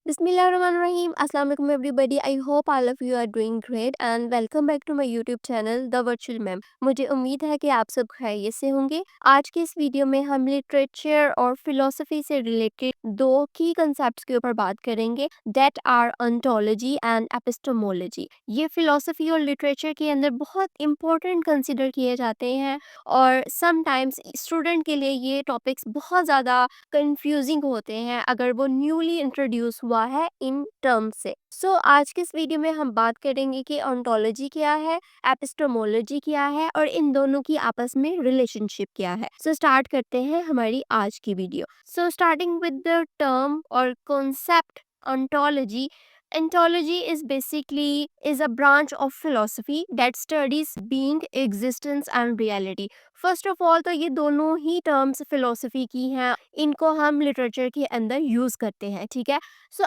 Bismillahirrahmanirrahim. Assalamu alaikum everybody. I hope all of you are doing great and welcome back to my YouTube channel The Virtual Mem. मुझे उम्मीद है कि आप सब खैरियत से होंगे। आज के इस वीडियो में हम लिटरेचर और फिलोसफी से रिलेटेड दो की कंसेप्ट्स के ऊपर बात करेंगे that are ontology and epistemology. ये फिलोसफी और लिटरेचर के अंदर बहुत इंपॉर्टेंट कंसिडर किए जाते हैं और समटाइम्स स्टूडेंट के लिए ये टॉपिक्स बहुत ज़्यादा कंफ्यूजिंग होते हैं अगर वो न्यूली इंट्रोड्यूस हुआ है इन टर्म से। आज के इस वीडियो में हम बात करेंगे कि ऑन्टोलॉजी क्या है, एपिस्टेमोलॉजी क्या है और इन दोनों की आपस में रिलेशनशिप क्या है। स्टार्ट करते हैं हमारी आज की video. Starting with the term और concept ontology. Ontology is basically is a branch of philosophy that studies being, existence and reality. First of all तो ये दोनों ही टर्म्स फिलोसफी की हैं, इनको हम लिटरेचर के अंदर यूज करते हैं, ठीक है।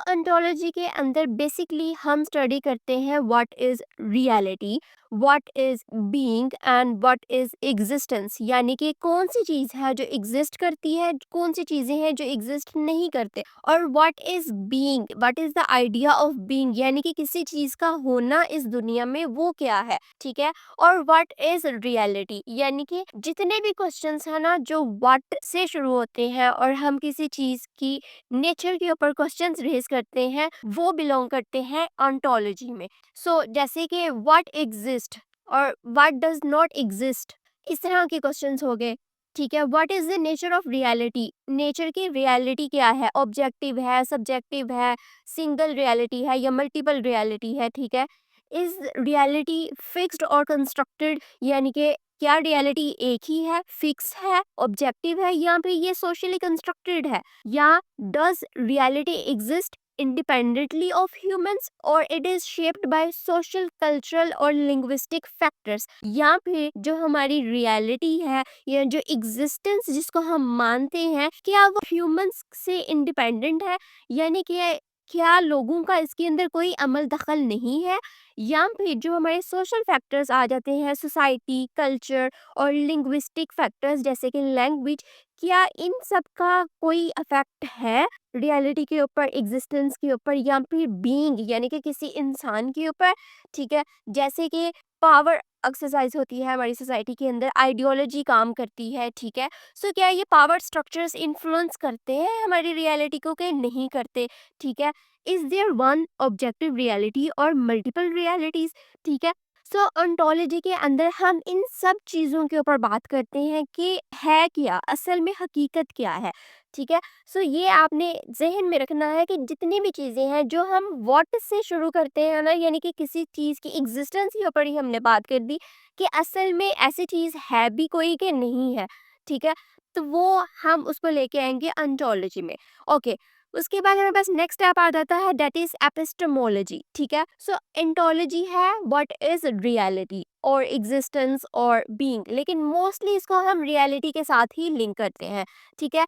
ontology के अंदर बेसिकली हम स्टडी करते हैं what is reality, what is being and what is existence, यानी कि कौन सी चीज है जो एग्जिस्ट करती है, कौन सी चीजें हैं जो एग्जिस्ट नहीं करते, और what is being, what is the idea of being, यानी कि किसी चीज का होना इस दुनिया में वो क्या है, ठीक है। और व्हाट इज रियलिटी, यानी कि जितने भी क्वेश्चंस है ना जो व्हाट से शुरू होते हैं और हम किसी चीज की नेचर के ऊपर क्वेश्चंस रेज करते हैं वो बिलोंग करते हैं ऑन्टोलॉजी में। जैसे कि व्हाट एग्जिस्ट और व्हाट डज नॉट एग्जिस्ट, इस तरह के क्वेश्चंस हो गए, ठीक है। What is the nature of reality, nature की रियलिटी क्या है, ऑब्जेक्टिव है, सब्जेक्टिव है, सिंगल रियलिटी है या मल्टीपल रियलिटी है, ठीक है। इज रियलिटी फिक्स्ड और कंस्ट्रक्टेड, यानी कि क्या रियलिटी एक ही है, फिक्स है, ऑब्जेक्टिव है, या फिर ये सोशली कंस्ट्रक्टेड है, या does reality exist independently of humans or it is shaped by social, cultural और linguistic factors, या फिर जो हमारी रियलिटी है या जो एग्जिस्टेंस जिसको हम मानते हैं क्या वो ह्यूमंस से इंडिपेंडेंट है, यानी कि क्या लोगों का इसके अंदर कोई अमल दखल नहीं है, या फिर जो हमारे सोशल फैक्टर्स आ जाते हैं, सोसाइटी, कल्चर और लिंग्विस्टिक फैक्टर्स जैसे कि लैंग्वेज, क्या इन सब का कोई अफेक्ट है रियलिटी के ऊपर, एग्जिस्टेंस के ऊपर, या फिर बीइंग यानी कि किसी इंसान के ऊपर, ठीक है। जैसे कि पावर एक्सरसाइज होती है हमारी सोसाइटी के अंदर, आइडियोलॉजी काम करती है, ठीक है। क्या ये पावर स्ट्रक्चर्स इन्फ्लुएंस करते हैं हमारी रियलिटी को कि नहीं करते, ठीक है। Is there one objective reality और मल्टीपल रियलिटीज, ठीक है। ontology के अंदर हम इन सब चीज़ों के ऊपर बात करते हैं कि है क्या, असल में हकीकत क्या है, ठीक है। ये आपने जहन में रखना है कि जितनी भी चीज़ें हैं जो हम व्हाट से शुरू करते हैं ना, यानी कि किसी चीज़ की एग्जिस्टेंस के ऊपर ही हमने बात कर दी कि असल में ऐसी चीज़ है भी कोई कि नहीं है, ठीक है। तो वो हम उसको लेके आएंगे ontology में, ओके। उसके बाद हमारे पास नेक्स्ट स्टेप आ जाता है दैट इज एपिस्टेमोलॉजी, ठीक है। एंटोलॉजी है व्हाट इज रियलिटी और एग्जिस्टेंस और बीइंग, लेकिन मोस्टली इसको हम रियलिटी के साथ ही लिंक करते हैं, ठीक है।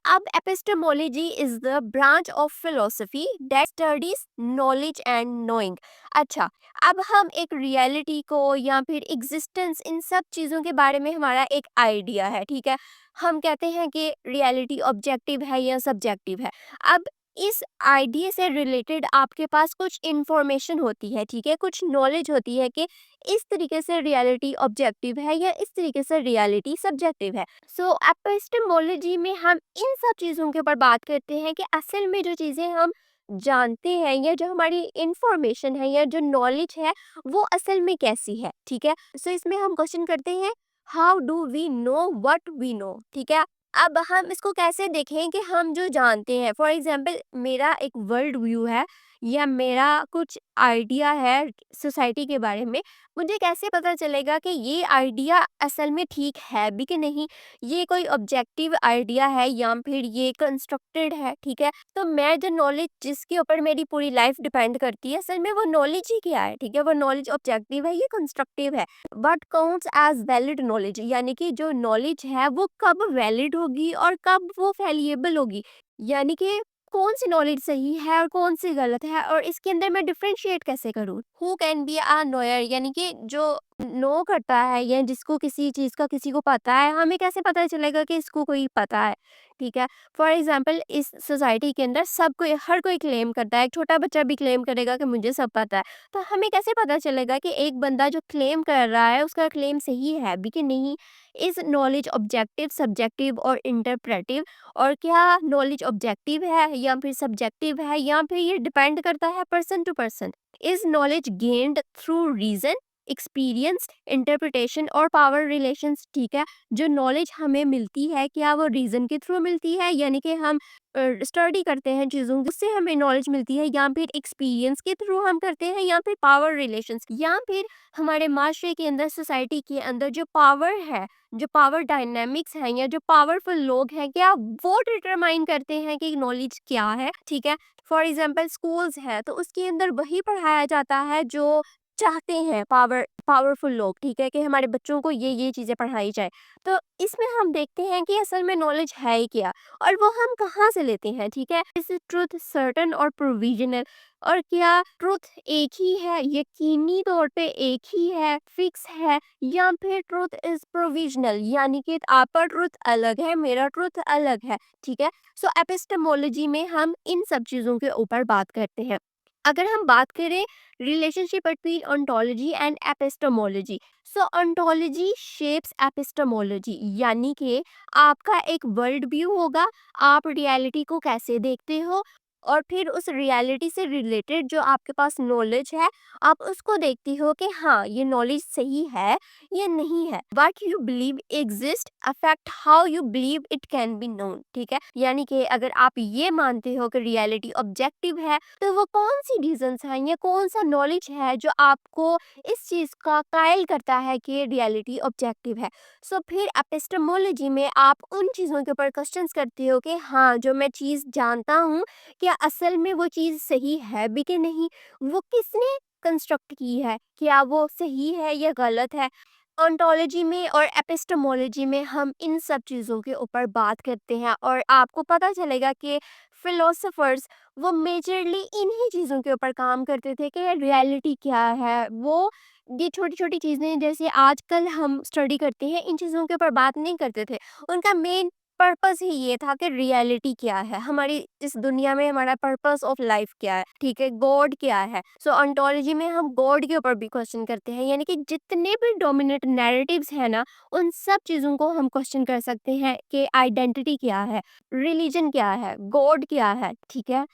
अब epistemology is the branch of philosophy that studies knowledge and knowing. अच्छा, अब हम एक रियलिटी को या फिर एग्जिस्टेंस, इन सब चीज़ों के बारे में हमारा एक आइडिया है, ठीक है। हम कहते हैं कि रियलिटी ऑब्जेक्टिव है या सब्जेक्टिव है। अब इस आइडिया से रिलेटेड आपके पास कुछ इंफॉर्मेशन होती है, ठीक है, कुछ नॉलेज होती है कि इस तरीके से रियलिटी ऑब्जेक्टिव है या इस तरीके से रियलिटी सब्जेक्टिव है। एपिस्टेमोलॉजी में हम इन सब चीज़ों के ऊपर बात करते हैं कि असल में जो चीज़ें हम जानते हैं या जो हमारी इंफॉर्मेशन है या जो नॉलेज है वो असल में कैसी है, ठीक है। इसमें हम क्वेश्चन करते हैं how do we know what we know, ठीक है। अब हम इसको कैसे देखें कि हम जो जानते हैं, फॉर एग्जांपल मेरा एक वर्ल्ड व्यू है या मेरा कुछ आइडिया है सोसाइटी के बारे में, मुझे कैसे पता चलेगा कि ये आइडिया असल में ठीक है भी कि नहीं, ये कोई ऑब्जेक्टिव आइडिया है या फिर ये कंस्ट्रक्टेड है, ठीक है। तो मैं जो नॉलेज जिसके ऊपर मेरी पूरी लाइफ डिपेंड करती है, असल में वो नॉलेज ही क्या है, ठीक है, वो नॉलेज ऑब्जेक्टिव है या कंस्ट्रक्टिव है। But counts as valid knowledge, यानी कि जो नॉलेज है वो कब वैलिड होगी और कब वो फैलिएबल होगी, यानी कि कौन सी नॉलेज सही है और कौन सी गलत है, और इसके अंदर मैं डिफरेंशिएट कैसे करूँ। Who can be a Noire, यानी कि जो नो करता है या जिसको किसी चीज़ का किसी को पता है, हमें कैसे पता चलेगा कि इसको कोई पता है, ठीक है। फॉर एग्जाम्पल इस सोसाइटी के अंदर सब कोई हर कोई क्लेम करता है, एक छोटा बच्चा भी क्लेम करेगा कि मुझे सब पता है। तो हमें कैसे पता चलेगा कि एक बंदा जो क्लेम कर रहा है उसका क्लेम सही है भी कि नहीं? इज नॉलेज ऑब्जेक्टिव, सब्जेक्टिव और इंटरप्रेटिव? और क्या नॉलेज ऑब्जेक्टिव है या फिर सब्जेक्टिव है या फिर ये डिपेंड करता है person to person? Is knowledge gained through reason, experience, interpretation और पावर रिलेशंस? ठीक है, जो नॉलेज हमें मिलती है क्या वो रीजन के थ्रू मिलती है, यानी कि हम स्टडी करते हैं चीज़ों की, उससे हमें नॉलेज मिलती है, या फिर एक्सपीरियंस के थ्रू हम करते हैं, या फिर पावर रिलेशंस, या फिर हमारे माशरे के अंदर, सोसाइटी के अंदर जो पावर है, जो पावर डायनामिक्स हैं या जो पावरफुल लोग हैं, क्या वो डिटरमाइन करते हैं कि नॉलेज क्या है? ठीक है। फॉर एग्जाम्पल स्कूल्स है तो उसके अंदर वही पढ़ाया जाता है जो चाहते हैं पावरफुल लोग, ठीक है, कि हमारे बच्चों को ये चीज़ें पढ़ाई जाए। तो इसमें हम देखते हैं कि असल में नॉलेज है ही क्या और वो हम कहाँ से लेते हैं, ठीक है। इस ट्रुथ सर्टन और प्रोविजनल, और क्या ट्रुथ एक ही है, यकीनी तौर पे एक ही है, फिक्स है, या फिर ट्रुथ इज प्रोविजनल, यानी कि आपका ट्रुथ अलग है, मेरा ट्रुथ अलग है, ठीक है। सो एपिस्टेमोलॉजी में हम इन सब चीज़ों के ऊपर बात करते हैं। अगर हम बात करें relationship between ontology and epistemology, so ontology shapes epistemology, यानी कि आपका एक वर्ल्ड व्यू होगा, आप रियलिटी को कैसे देखते हो, और फिर उस रियलिटी से रिलेटेड जो आपके पास नॉलेज है, आप उसको देखती हो कि हाँ ये नॉलेज सही है या नहीं है। What you believe exist affect how you believe it can be known, ठीक है। यानी कि अगर आप ये मानते हो कि रियलिटी ऑब्जेक्टिव है, तो वो कौन सी रीजंस हैं या कौन सा नॉलेज है जो आपको इस चीज का कायल करता है कि रियलिटी ऑब्जेक्टिव है। सो फिर एपिस्टेमोलॉजी में आप उन चीजों के ऊपर क्वेश्चंस करते हो कि हाँ जो मैं चीज जानता हूँ, क्या असल में वो चीज सही है भी कि नहीं, वो किसने कंस्ट्रक्ट की है, क्या वो सही है या गलत है। ऑन्टोलॉजी में और एपिस्टेमोलॉजी में हम इन सब चीज़ों के ऊपर बात करते हैं, और आपको पता चलेगा कि फिलोसोफर्स वो मेजरली इन्हीं चीज़ों के ऊपर काम करते थे कि रियलिटी क्या है। वो ये छोटी छोटी चीज़ें जैसे आजकल हम स्टडी करते हैं, इन चीज़ों के ऊपर बात नहीं करते थे। उनका मेन पर्पस ही ये था कि रियलिटी क्या है, हमारी इस दुनिया में हमारा पर्पस ऑफ लाइफ क्या है, ठीक है, गॉड क्या है। सो ऑन्टोलॉजी में हम गॉड के ऊपर भी क्वेश्चन करते हैं, यानी कि जितने भी डोमिनेट नैरेटिव्स हैं ना, उन सब चीज़ों को हम क्वेश्चन कर सकते हैं कि आइडेंटिटी क्या है, रिलीजन क्या है, गॉड क्या है, ठीक है।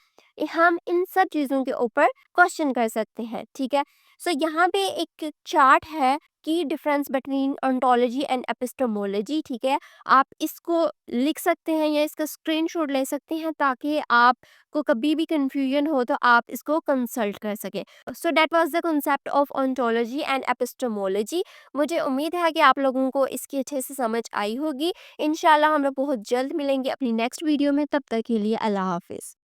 हम इन सब चीज़ों के ऊपर क्वेश्चन कर सकते हैं, ठीक है। सो यहाँ पे एक चार्ट है की difference between ontology and epistemology, ठीक है। आप इसको लिख सकते हैं या इसका स्क्रीनशॉट ले सकते हैं ताकि आपको कभी भी कंफ्यूजन हो तो आप इसको कंसल्ट कर सकें। So that was the concept of ontology and epistemology. मुझे उम्मीद है कि आप लोगों को इसकी अच्छे से समझ आई होगी। इंशाल्लाह हम लोग बहुत जल्द मिलेंगे अपनी नेक्स्ट वीडियो में, तब तक के लिए अल्लाह हाफिज़।